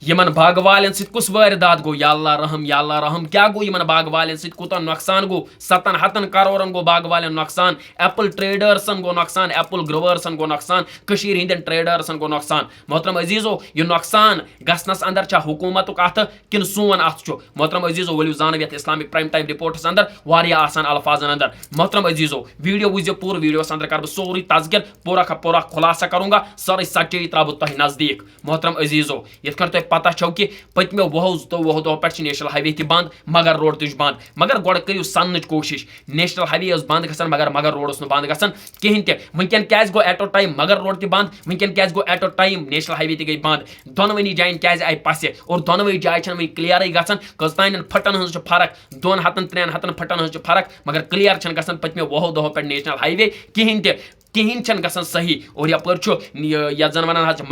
Yemen बाग वालें सत कुस वारदात गो या अल्लाह रहम क्या गो यमन बाग वालें सत कोता नुकसान गो 7 करोड़न गो बाग वालें नुकसान एप्पल ट्रेडर्सन गो नुकसान एप्पल ग्रोवर्सन गो नुकसान कशीर हिंदन ट्रेडर्सन गो नुकसान मोहतरम अजीजो यह नुकसान गसनस अंदर छा हुकूमतुक अथ किन सोन अथ छु मोहतरम अजीजो वलियो जानव यथ इस्लामिक प्राइम टाइम रिपोर्ट्स अंदर वारिया आसान अल्फाजन अंदर मोहतरम अजीजो वीडियो वुझो पूरा वीडियो अंदर कर सोरी तजकिर पूरा का पूरा खुलासा करूंगा सारी सच्चाई त्राबु तह नजदीक मोहतरम अजीजो यथ कर पता छो कि पतमो वहो दो पे नेशनल हाईवे तह बंद मगर रोड तह बंद मगर गोड़ करियो सन कोशिश नेशनल हाईवे बंद गसन मगर रोड बंद गसन कहें तह वनकन क्या गो एट अ टाइम मगर रोड तह बंद वनकन क्या go at a time national highway तह गई बंद दोनवनी जायन क्या आई पसे और दोनवे जाय वन क्लियर गसन कतान फटन हज फर्क 200-300 फटन हज फर्क मगर क्लियर गसन पतमो वहो दो पे नेशनल हाईवे कहें तह कहें गसन सही और यपर यथ जन वन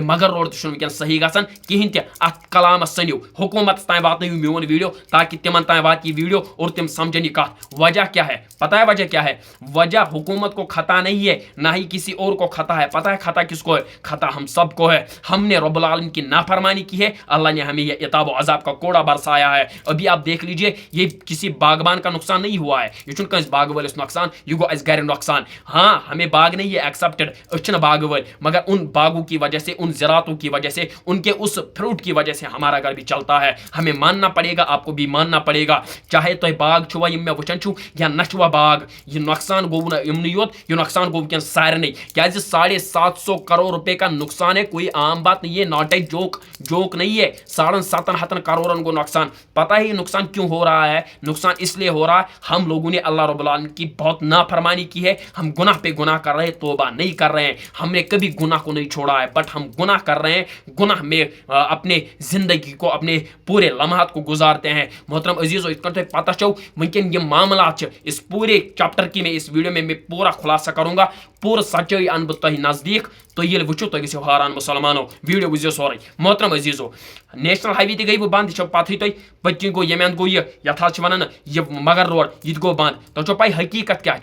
मगर रोड तक सही गसन कहें तह अत कलामस सनियो हुकूमत तान वात मोन वीडियो ताकि तिमन तान वात वीडियो और तिम समझन यह कत वजह क्या है पता है वजह क्या है वजह हुकूमत को खता नहीं है ना ही किसी और को खता है पता है खता किसको है खता हम सबको है हमने रब्बुल आलमीन की नाफरमानी की है अल्लाह ने हमें यह इताब अजाब का कोड़ा बरसाया है अभी आप देख लीजिए ये किसी बागबान का नुकसान नहीं हुआ है यह कस बाग वालिस नुकसान यह गो अस गर नुकसान हाँ हमें बाग नहीं है एक्सेप्टेड अच्छन बाग वाल मगर उन बागों की वजह से उन ज़रातों की वजह से उनके उस फ्रूट की वजह से हमारा घर भी चलता है हमें मानना पड़ेगा आपको भी मानना पड़ेगा चाहे तो बाग छुआ यम मे वचन छु या नचुआ बाग यह नुकसान गो ना यमन योत यह नुकसान गो वह सारे क्या 750 करोड़ रुपए का नुकसान है कोई आम बात नहीं है नॉट ए जोक नहीं है 7.5 करोड़ को नुकसान पता है ये नुकसान क्यों हो रहा है नुकसान इसलिए हो रहा है हम लोगों ने अल्लाह रब्बुल आलमीन की बहुत नाफरमानी की है हम गुनाह पे गुनाह कर रहे हैं तौबा नहीं कर रहे हैं हमने कभी गुनाह को नहीं छोड़ा है बट हम गुनाह कर रहे हैं गुनाह में अपने जिंदगी को अपने पूरे लम्हात को गुजारते हैं मोहतरम अजीज़ो इत पता चो वनकन ये मामला इस पूरे चैप्टर की मैं इस वीडियो में मैं पूरा खुलासा करूंगा पूरा सच्चाई अन बह तह नजदीक तो ये वो तुम गो हारान मुसलमानो वीडियो वो सोरे मोहतरम अजीज़ो नेशनल हाईवे तह गई बंद यह पथी तुम पत्ती गो यम गो यथ वन यह मगर रोड यह गो बंद तो पी हकीकत क्या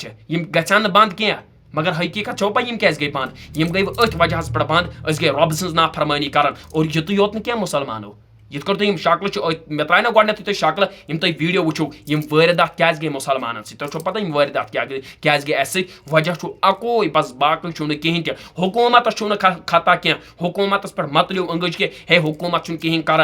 गन बंद क्या मगर हकीकत छो पी क्या गई बंद यम गई अथ वजह पे बंद गई रब सज नाफरमानी कर और युत योत क्या मुसलमानो यथ कर शक्ल मे त्रा ना गोडनेथ तुम शक्ल तुम वीडियो वो वारदात क्या गई मुसलमान सो पता वारदात क्या गई अस वजह अकोई बस बाकी कहें तह हुकूमत खता क्या हुकूमत पे मत लियो अंगज के हे हुकूमत कहें कर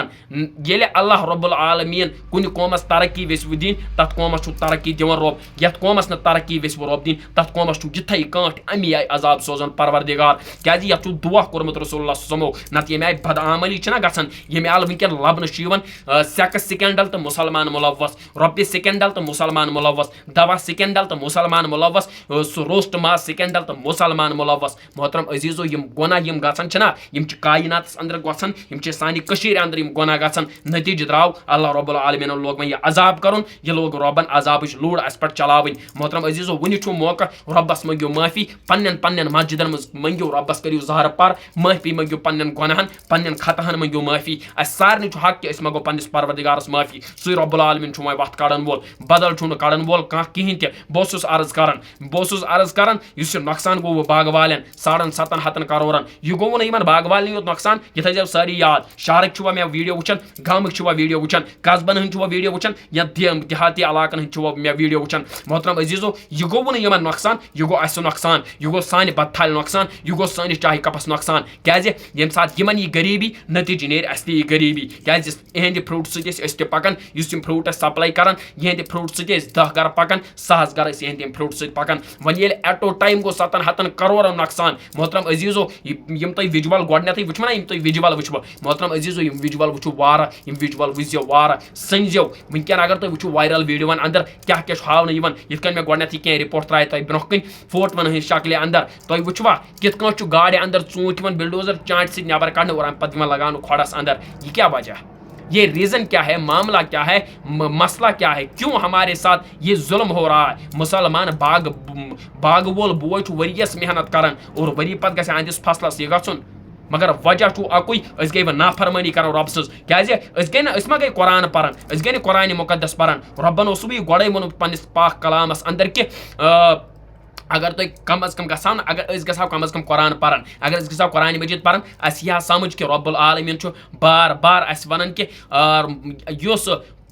अल्लाह रब्बुल आलमीन कुन कौमस तरक्की वेसव दिन तथ कौमस तरक्की दिवान रब यथ कौमस न तरक्की वेसव रब दिन तथ कौमस जिथे काट अमी आय अजाब सोजान परवरदिगार क्या यथ दुआ कोर्मुत रसूलुल्लाह समो नत ये आय बदआमली गसन ये आल वनकन लबन सेक्स स्कैंडल तो मुसलमान मुलवस रॉपी स्कैंडल तो मुसलमान मुलवस दवा स्कैंडल तो मुसलमान मुलवस रोस्ट मास स्कैंडल तो मुसलमान मुलवस मोहतरम अजीज़ो यम गुनाह गसन कायनात अंदर गसन सानी कशीर अंदर गुनाह गसन नतीज द्राव अल्लाह रब्बुल आलमीन लोग यह अजाब कर यह लोग रबन अजाब लूड़ अस पे चलावन मोहतरम अजीज़ो वन मौका रब्बस मंगो माफी पन्न मस्जिदन मज मंगो रब्बस करियो जहर पार माफी मंगो पन्न गुनाहन पन्न खतहन मंगो माफी अस सारे हक कि मंगो पन्निस परवरदिगारस माफी सु रब्बुल आलमीन वो वत कड़न वोल बदल कड़न वोल कह कहें तह बस अर्ज कर नुकसान गो बाग वालें 7.5 करोड़ यह गो ना इन बाग वालें योत नुकसान यह थो सारी याद शहरक मे वीडियो वुचान गामक वीडियो वुचान कस्बन हंद वीडियो वुचान या देहाती इलाकन हंद मे वीडियो वुचान मोहतरम अजीज़ो यह गो ना इन नुकसान यह गो अस नुकसान यह गो सान बत्थाल नुकसान यह गो सानिस चाय कपस नुकसान क्या ये सात इन यह गरीबी नतीज नेर अस यह गरीबी क्या इहंद फ्रूट सत पकान फ्रूट सप्लाई कर इहंद फ्रूट सत 10 गर पकान 100 गर इहंद फ्रूट सत पकान वन ये at a time go 700 crore नुकसान मोहतरम अजीज़ो यम तुम विजुअल गोडनेथ वो ना तुम विजुअल वो मोहतरम अजीज़ो यम विजुअल वो वारा यम विजुअल वो वारा सनजो वनकन अगर तुम वो वायरल वीडियो अंदर क्या क्या हावन यथ मे गोडनेथ क्या रिपोर्ट त्रा तुम ब्रोह कन फोटवन हज शक्ल अंदर तुम वुवा कित गाड़ अंदर चूंट बिल्डोजर चाट सत नबर कड़ और पे लगान खोड़स अंदर यह क्या वजह ये रीज़न क्या है मामला क्या है मसला क्या है क्यों हमारे साथ ये जुल्म हो रहा है मुसलमान बाग वोल बोय वरियस मेहनत कर और वरी पे गंदिस फसलस यह गन मगर वजह अकुई गई वह नाफरमानी कर रब सज क्या गई ना मा गई कुरान पान गई कुरान मुकदस पान रबन गोड़े वोन पन्निस पाक कलामस अंदर कि अगर तुम कम अज कम गो अगर गो कम अज कम कुरान पान अगर गो कुरान मजीद पान समझ कि रब्बुल आलमीन बार बार वन कि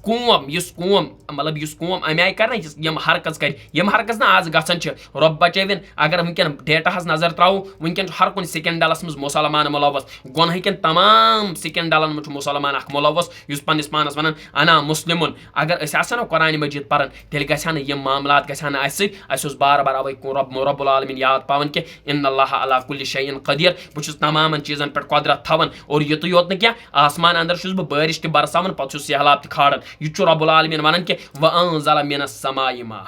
कूम मतलब कूम अमे आय कर यम हरकत कर हरकत ना आज गसान रब बचन अगर वनकन डेटा नजर त्रो वनकन हर कुन सिकंडलस मज मुसलमान मुलवस गुनहकन तमाम सिकंडलन मज मुसलमान मुलवस पन्निस पानस वन अना मुस्लिमुन अगर ना कुरान मजीद पान तेल गम मामलात गस बार बार अवे रब्बुल आलमीन याद पावन कि इन्नल्लाह अला कुल्लि शैइन कदीर बहुत तमाम चीजन पे कुदरत थवन और युत योत न आसमान अंदर बह बारिश तह बरसान पे सहलाब तह खाड़न यह रब्बुल आलमीन वन कि वअंज़ल मिनस समाई मा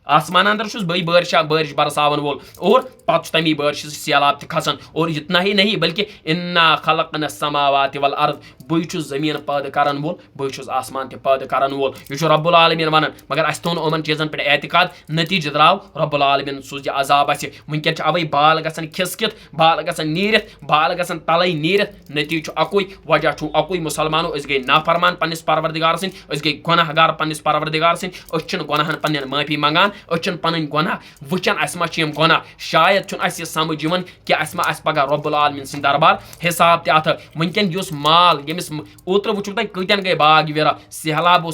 आसमान अंदर बई बारिश बरसावन वोल और पत् तमी बारिश सैलाब खसान और इतना ही नहीं बल्कि इन्ना खलक़ना समावाति वल अर्द बह जमीन पैदा करान वोल बह आसमान पैदा करान वोल यह रब्बुल आलमीन वन मगर अस थोन उमन चीजन पे एतिकाद नतीज द्राव रब्बुल आलमीन सूज अजाब वनकन अवे बाल गसन खिसकित बाल गसन नीरित बाल गसन तले नीरित नतीज अकुई वजह अकुई मुसलमानो गई नाफरमान पन्निस परवरदिगार सिंद गई गुनाहगार पन्निस परवरदिगार सिंद गुनाहन पन्न माफी मंगान पन गुनाह वचन अस गुनाह शायद यह समझ कि अस पगह रब्बुल आलमीन सिंद दरबार हिसाब तथ वनकन माल यमिस ओत्र वो तुम कतन गई बाग वेरा सहलाब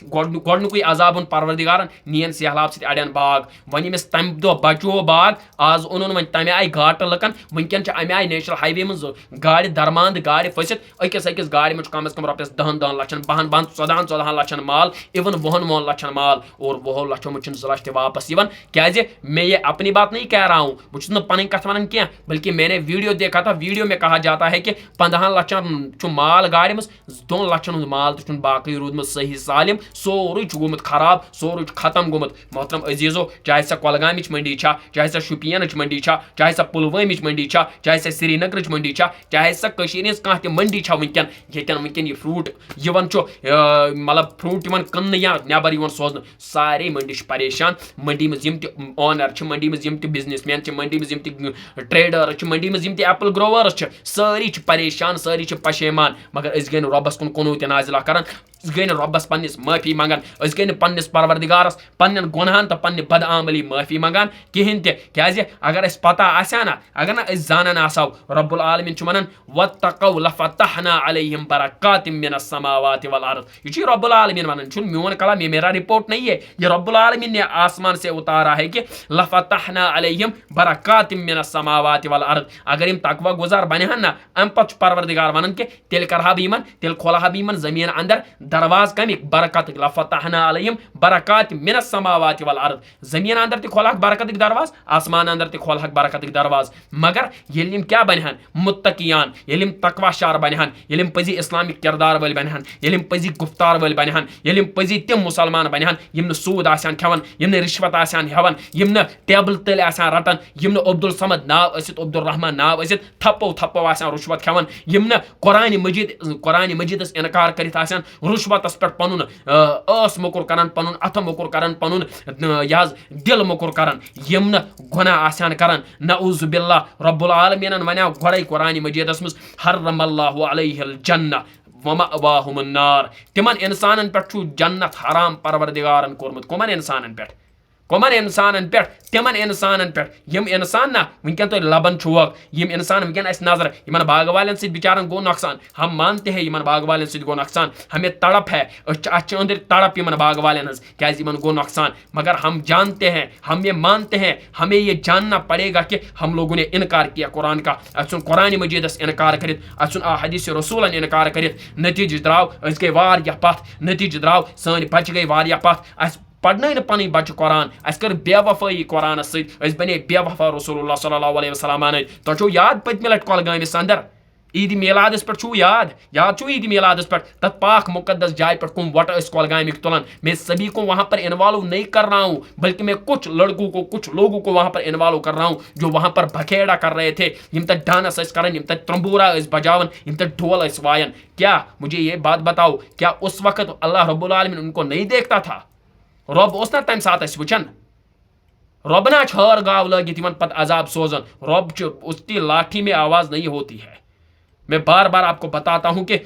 गोडनुक अजाब परवरदिगारन नीन सहलाब सत अड़न बाग वन यमिस तम दो बचो बाग आज ओन वन तमे आय घाट लकन वनकन अमे आय नेशनल हाईवे मज गाड़ दरमांद गाड़ फसित अकिस गाड़ में कम अज कम रपस 10 लक्षन 14 लक्षन माल इवन 20 लक्षन माल और 20 लक्षों में 2 लक्ष वापस क्या मैं ये अपनी बात नहीं कह रहा हूँ बहुत पन कथ वन क्या बल्कि मैंने वीडियो देखा था वीडियो में कहा जाता है कि 15 लक्षन माल गाड़ी में 2 लक्षन माल तो बाकी रूदम सही सालिम सोरुई गोमुत खराब सोरुई खत्म गोमुत मोहतरम अजीजो चाहे सह कुलगाम मंडी चाहे सह शुपियन मंडी चाहे सह पुलवाम मंडी चाहे सह श्रीनगर मंडी चाहे सह कह मंडी वनकन वनकन यह फ्रूट मतलब फ्रूट कन्न या नबर सोजन सारे मंडी परेशान मंडी में ओनर मंडी में बिजनेसमैन मंडी में ट्रेडर मंडी में एप्पल ग्रोवर्स सारी परेशान सारी पशेमान मगर गई रबस कुन कुनूत नाजिला कर गई रबस पन्निस माफी मंगान गई पन्निस परवरदिगारस पन्न गुनाहन तो पन्ने बदआमली माफी मंगान कहें क्या अगर पता आना अगर ना जानन आसो रब्बुल आलमीन वनान वत्तक़ौ लफ़तहना अलैहिम बरकातिम मिनस समावाति वल अर्द यह रब्बुल आलमीन वनान मोन कलाम ये मेरा रिपोर्ट नहीं है ये रब्बुल आलमीन ने आसमान से उतारा है कि लफ़तहना अलैहिम बरकातिम मिनस समावाति वल अर्द अगर यम तकवा गुजार बनहन ना अम पत परवरदिगार वनान कि तेल करहा बीमन तेल खोलहा बीमन जमीन अंदर दरवाज कमिक बरकत लफ़तहना अलैहिम बरकात मिनस समावाति वल अर्द जमीन अंदर ते खोलहक बरकत दरवाज आसमान अंदर ते खोलहक बरकत दरवाज मगर येलिम क्या बनहन मुत्तकियान येलिम तकवा शार बनहन येलिम पजी इस्लामिक किरदार वल बनहन येलिम पजी गुफ्तार वल बनहन येलिम पजी तिम मुसलमान बनहन यम न सूद आसान खेवन यम न रिश्वत आसान हेवन यम न टेबल तल आसान रटन यम न अब्दुल समद नाव असित अब्दुल रहमान नाव असित थप्पो आसान रुश्वत खेवन यम न कुरान मजीदस इनकार करित आसान रुश्वतस पे पनुन अस मोकुर करान पनुन अथ मोकुर करान पनुन यह दिल मोकुर करान यम न गुनाह आसान करान नऊज़ु बिल्लाह रब्बुल आलमीन वना गोड़े कुरान मजीदस मज हर्रमल्लाहु अलैहिल जन्नह वमअवाहुमुन नार तिमन इंसानन पे जन्नत हराम परवरदिगारन कोरमुत कमन इंसानन पे तिमन इंसानन पे यम इंसान ना वनकन तो लबन वोक यम इंसान वनकन नजर इन बाग वालन सत बिचारन गो नुकसान हम मानते हैं इन बाग वालन सत गो नुकसान हमें तड़प है अंदर तड़प इन बाग वालन क्या गो नुकसान मगर हम जानते हैं हम ये मानते हैं हमें ये जानना पड़ेगा कि हम लोगों ने इनकार किया कुरान का अन कुरान मजीदस इनकार कर हदीस रसूलन इनकार कर नतीज द्राव गई वारिया पथ नतीज द्राव सन बच गई वारिया पथ पढ़न पन बच्चे कुरान अस कर बेवफाई कुरान सत बने बेवफा रसूलुल्लाह सल्लल्लाहु अलैहि वसल्लम तो याद पत्म लट कुलगामिस अंदर ईद मिलादस पे याद ईद मिलादस पे तथ पाक मुकद्दस जाय पर कुम वट कुलगामिक तुलन मैं सभी को वहां पर इन्वॉल्व नहीं कर रहा हूं बल्कि मैं कुछ लड़कों को कुछ लोगों को वहां पर इन्वॉल्व कर रहा हूं जो वहां पर भखेड़ा कर रहे थे यम तक डांस कर यम तक त्रंबूरा बजावन यम तक ढोल वायन क्या मुझे ये बात बताओ क्या उस वक्त अल्लाह रब्बुल आलमीन उनको नहीं देखता था रब उस ना तम सात वचन रब ना हर गाव लगित पत अजाब सोजन रब उसकी लाठी में आवाज नहीं होती है मैं बार बार आपको बताता हूं कि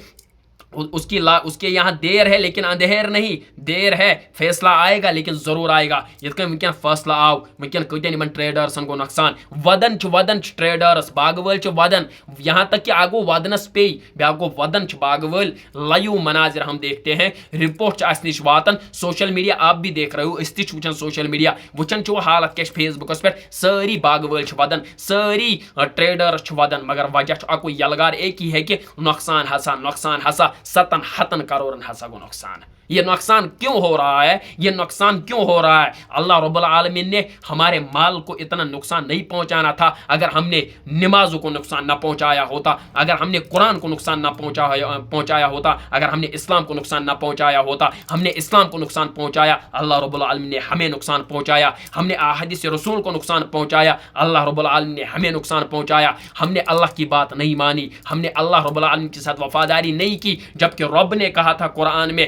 उसके यहाँ देर है लेकिन अंधेर नहीं, देर है फैसला आएगा लेकिन जरूर आएगा। ये वनकन फैसला आव वनकन कतन इन ट्रेडर्सन गो नुकसान, वदन ट्रेडर्स बाग वल वदन, यहाँ तक कि आगो वदनस पे ब्या गो वदन बाग वल। लाइव मनाजिर हम देखते हैं, रिपोर्ट निश वातन, सोशल मीडिया आप भी देख रहे हो, इस वचन सोशल मीडिया वचन वो हालत क्या फेसबुकस पे, सारी बाग वल वदन, सारी ट्रेडर्स वदन, मगर वजह अकु यलगार एक ही है कि नुकसान हसा 7 करोड़ हसा गो नुकसान। ये नुकसान क्यों हो रहा है, ये नुकसान क्यों हो रहा है? अल्लाह रब्बुल आलमीन ने हमारे माल को इतना नुकसान नहीं पहुंचाना था। अगर हमने नमाजों को नुकसान ना पहुंचाया होता, अगर हमने कुरान को नुकसान ना पहुंचाया होता, अगर हमने इस्लाम को नुकसान ना पहुंचाया होता, हमने इस्लाम को नुकसान पहुंचाया, अल्लाह रब्बुल आलमीन ने हमें नुकसान पहुंचाया। हमने अहादीस रसूल को नुकसान पहुंचाया, अल्लाह रब्बुल आलमीन ने हमें नुकसान पहुंचाया। हमने अल्लाह की बात नहीं मानी, हमने अल्लाह रब्बुल आलमीन के साथ वफादारी नहीं की, जबकि रब ने कहा था कुरान में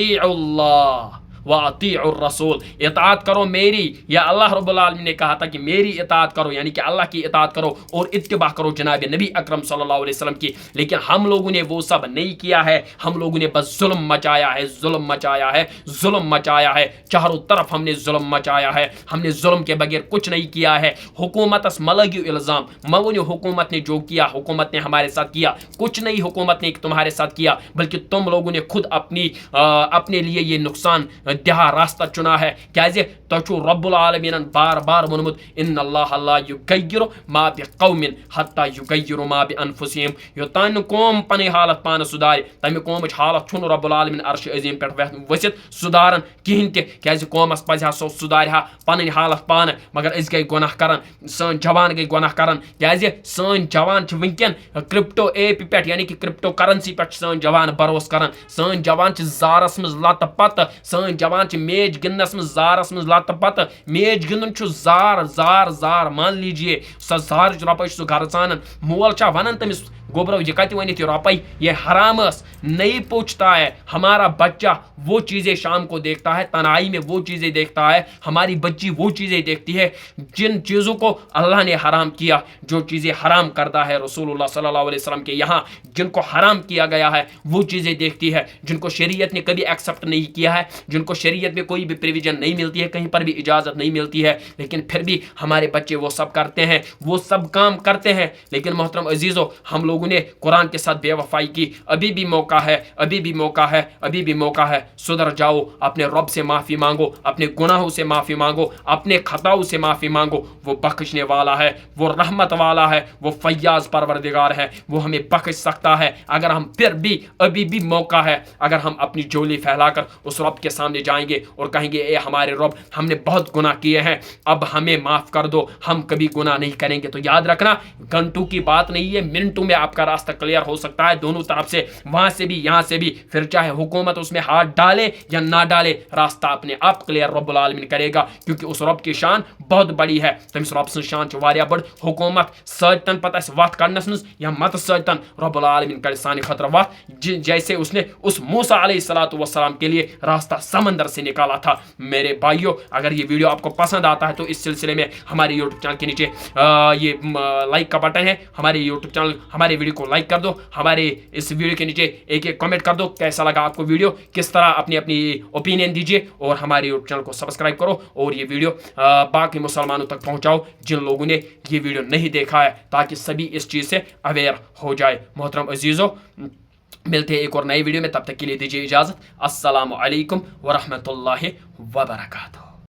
अल्लाह व अतीउर रसूल, इताअत करो मेरी, या अल्लाह रब्बुल आलमीन ने कहा था कि मेरी इताअत करो, यानी कि अल्लाह की इताअत करो और इत्तिबा करो जनाब नबी अकरम सल्लल्लाहु अलैहि वसल्लम की। लेकिन हम लोगों ने वो सब नहीं किया है, हम लोगों ने बस जुल्म मचाया है, जुल्म मचाया है, चारों तरफ हमने जुल्म मचाया है, हमने जुल्म के बगैर कुछ नहीं किया है। हुकूमत मलगी इल्ज़ाम, मगो हुकूमत ने जो किया, हुकूमत ने हमारे साथ किया, कुछ नहीं हुकूमत ने तुम्हारे साथ किया, बल्कि तुम लोगों ने खुद अपने लिए ये नुकसान दहा रास्ता चुना है। क्या तो रब्बुल आलमीन बार बार वोनमुत इन्नल्लाह ला युगय्यिरु मा बिक़ौमिन हत्ता युगय्यिरु मा बिअनफुसिहिम, योतान कौम पन हालत पान सुधार, तमे कौमच हालत छुन रब्बुल आलमीन अर्श अजीम पे वसित सुधारन कहीं ते। क्या कौमस पजहा सो सुधार पन हालत पान, मगर अस गई गुनाह करन, सन जवान गई गुनाह करन। क्या सन जवान वनकन क्रिप्टो एप पे, यानी कि क्रिप्टो करेंसी पे सन जवान भरोस करन, सन जवान जारस मज लत पत, सन जवान मेज गिनस में जारस में लत पत, मेज गिन जार जार जार, मान लीजिए सो जार रुपये सो घर सान, मोल वन तमिस गोबरो ये कत वन रुपये, ये हराम नहीं पूछता है। हमारा बच्चा वो चीज़ें शाम को देखता है, तनाई में वो चीज़ें देखता है, हमारी बच्ची वो चीज़ें देखती है जिन चीज़ों को अल्लाह ने हराम किया, जो चीज़ें हराम करता है रसूलुल्लाह सल्लल्लाहु अलैहि वसल्लम के यहाँ, जिनको हराम किया गया है वो चीज़ें देखती है, जिनको शरीयत ने कभी एक्सेप्ट नहीं किया है, जिनको शरीयत में कोई भी प्रोविजन नहीं मिलती है, कहीं पर भी इजाज़त नहीं मिलती है, लेकिन फिर भी हमारे बच्चे वो सब करते हैं, वो सब काम करते हैं। लेकिन मोहतरम अजीज़ों, हम लोगों ने कुरान के साथ बेवफाई की। अभी भी मौका है, अभी भी मौका है, अभी भी मौका है। सुधर जाओ, अपने रब से माफ़ी मांगो, अपने गुनाहों से माफ़ी मांगो, अपने खताओं से माफ़ी मांगो। वो बख्शने वाला है, वो रहमत वाला है, वो फैयाज परवरदिगार है, वो हमें बख्श सकता है। अगर हम फिर भी अभी भी मौका है, अगर हम अपनी झोली फैलाकर उस रब के सामने जाएंगे और कहेंगे ए हमारे रब, हमने बहुत गुनाह किए हैं, अब हमें माफ़ कर दो, हम कभी गुनाह नहीं करेंगे, तो याद रखना घंटों की बात नहीं है, मिनटों में आपका रास्ता क्लियर हो सकता है, दोनों तरफ से, वहां से भी यहाँ से भी। फिर चाहे हुकूमत उसमें हाथ डाले या ना डाले, रास्ता अपने आप क्लियर रब्बुल आलमीन करेगा, क्योंकि उस रब की शान बहुत बड़ी है। तमिस रब सं शान वारिया बड़, हुकूमत सतन पता वत कड़नस मज या मत सतन रब्बुल आलमीन कर सानि खतर वत, जैसे उसने उस मूसा अलैहिस्सलातु वस्सलाम के लिए रास्ता समंदर से निकाला था। मेरे भाइयों, अगर ये वीडियो आपको पसंद आता है तो इस सिलसिले में हमारे यूट्यूब चैनल के नीचे ये लाइक का बटन है, हमारे यूट्यूब चैनल, हमारे वीडियो को लाइक कर दो, हमारे इस वीडियो के नीचे एक कमेंट कर दो, कैसा लगा आपको वीडियो, किस तरह अपनी अपनी ओपिनियन दीजिए, और हमारे यूट्यूब चैनल को सब्सक्राइब करो और ये वीडियो बाकी मुसलमानों तक पहुंचाओ जिन लोगों ने ये वीडियो नहीं देखा है, ताकि सभी इस चीज़ से अवेयर हो जाए। मोहतरम अजीज़ों, मिलते हैं एक और नई वीडियो में, तब तक के लिए दीजिए इजाज़त। अस्सलामु अलैकुम व रहमतुल्लाहि व बरकातुहू।